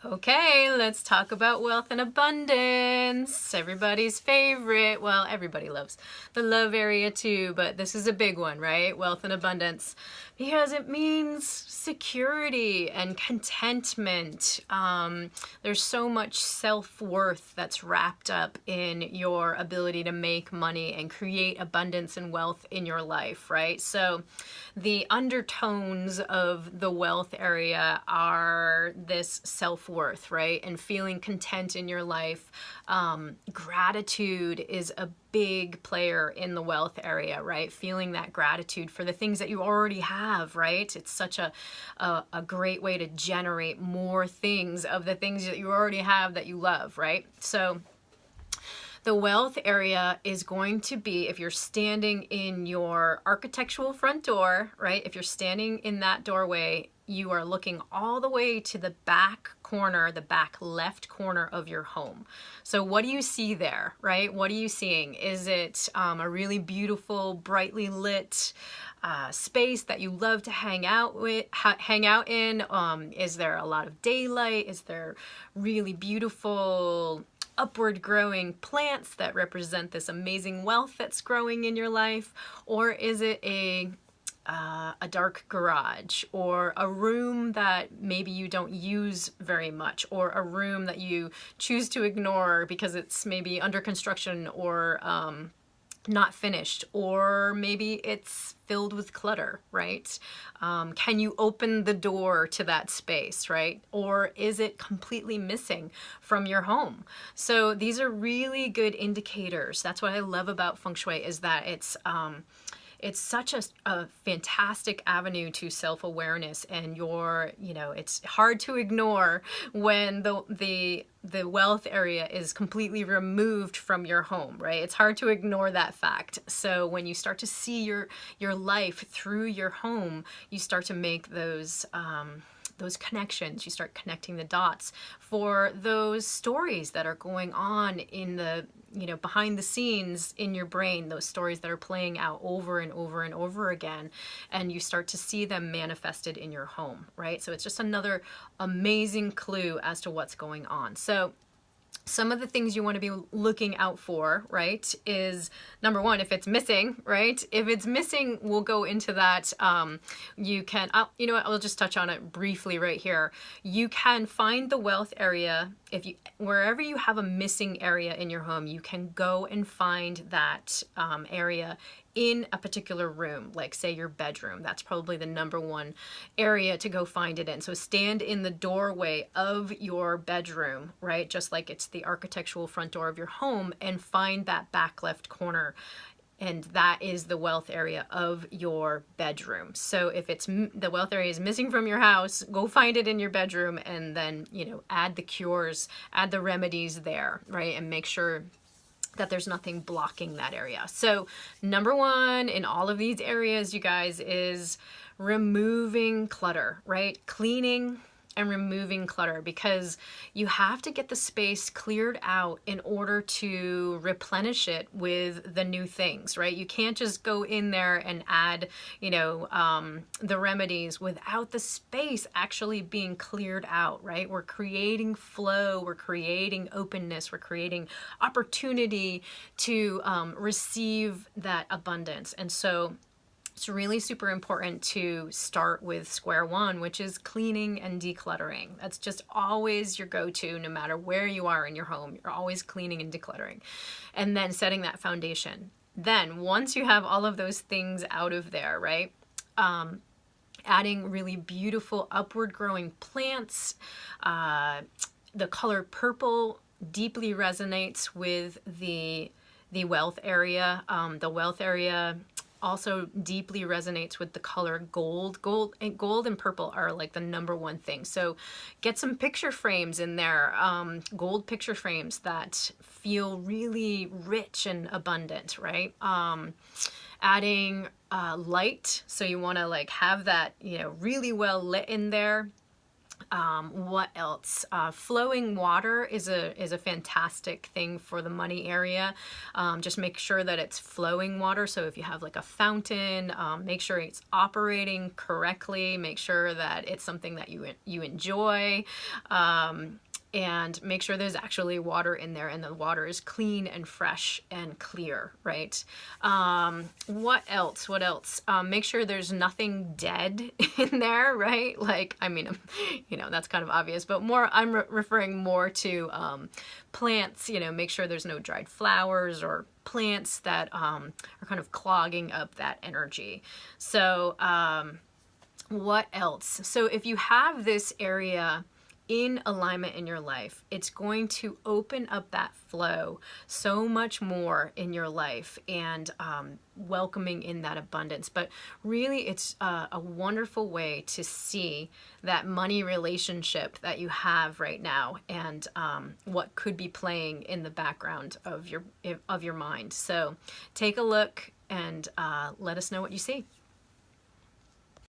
Okay, let's talk about wealth and abundance. Everybody's favorite. Well, everybody loves the love area too, but this is a big one, right? Wealth and abundance. Because it means security and contentment. There's so much self-worth that's wrapped up in your ability to make money and create abundance and wealth in your life, right? So the undertones of the wealth area are this self-worth, right? And feeling content in your life. Gratitude is a big player in the wealth area, right? Feeling that gratitude for the things that you already have, right? It's such a great way to generate more things of the things that you already have that you love, right? So the wealth area is going to be, if you're standing in your architectural front door, right? If you're standing in that doorway, you are looking all the way to the back corner, the back left corner of your home. So what do you see there, right? What are you seeing? Is it a really beautiful, brightly lit space that you love to hang out in? Is there a lot of daylight? Is there really beautiful upward growing plants that represent this amazing wealth that's growing in your life? Or is it a dark garage, or a room that maybe you don't use very much, or a room that you choose to ignore because it's maybe under construction or not finished, or maybe it's filled with clutter, right? Can you open the door to that space, right? Or is it completely missing from your home? So these are really good indicators. That's what I love about feng shui, is that it's such a fantastic avenue to self-awareness, and it's hard to ignore when the wealth area is completely removed from your home, right? It's hard to ignore that fact. So when you start to see your life through your home, you start to make those connections. You start connecting the dots for those stories that are going on in the behind the scenes in your brain, those stories that are playing out over and over and over again, and you start to see them manifested in your home, right? So it's just another amazing clue as to what's going on. So some of the things you want to be looking out for, right, is number one, if it's missing, right? If it's missing, we'll go into that. You can, you know what, I'll just touch on it briefly right here. You can find the wealth area wherever you have a missing area in your home, you can go and find that area in a particular room, like say your bedroom. That's probably the number one area to go find it in. So stand in the doorway of your bedroom, right? Just like it's the architectural front door of your home, and find that back left corner. And that is the wealth area of your bedroom. So if the wealth area is missing from your house, go find it in your bedroom, and then, add the cures, add the remedies there, right? And make sure that there's nothing blocking that area. So number one in all of these areas, you guys, is removing clutter, right? Cleaning and removing clutter, because you have to get the space cleared out in order to replenish it with the new things, right? You can't just go in there and add, the remedies without the space actually being cleared out, right? We're creating flow, we're creating openness, we're creating opportunity to receive that abundance. And so it's really super important to start with square one, which is cleaning and decluttering. That's just always your go-to, no matter where you are in your home. You're always cleaning and decluttering, and then setting that foundation. Then once you have all of those things out of there, right? Adding really beautiful upward growing plants. The color purple deeply resonates with the wealth area. The wealth area also deeply resonates with the color gold. Gold and purple are like the number one thing. So get some picture frames in there, gold picture frames that feel really rich and abundant, right? Adding light, so you want to have that really well lit in there. What else? Flowing water is a fantastic thing for the money area. Just make sure that it's flowing water. So if you have like a fountain, make sure it's operating correctly. Make sure that it's something that you enjoy. And make sure there's actually water in there and the water is clean and fresh and clear, right? What else? What else? Make sure there's nothing dead in there, right? Like, I mean, that's kind of obvious, but I'm referring more to plants, make sure there's no dried flowers or plants that are kind of clogging up that energy. So, what else? So if you have this area in alignment in your life, it's going to open up that flow so much more in your life and welcoming in that abundance. But really, it's a wonderful way to see that money relationship that you have right now and what could be playing in the background of your mind. So take a look and let us know what you see.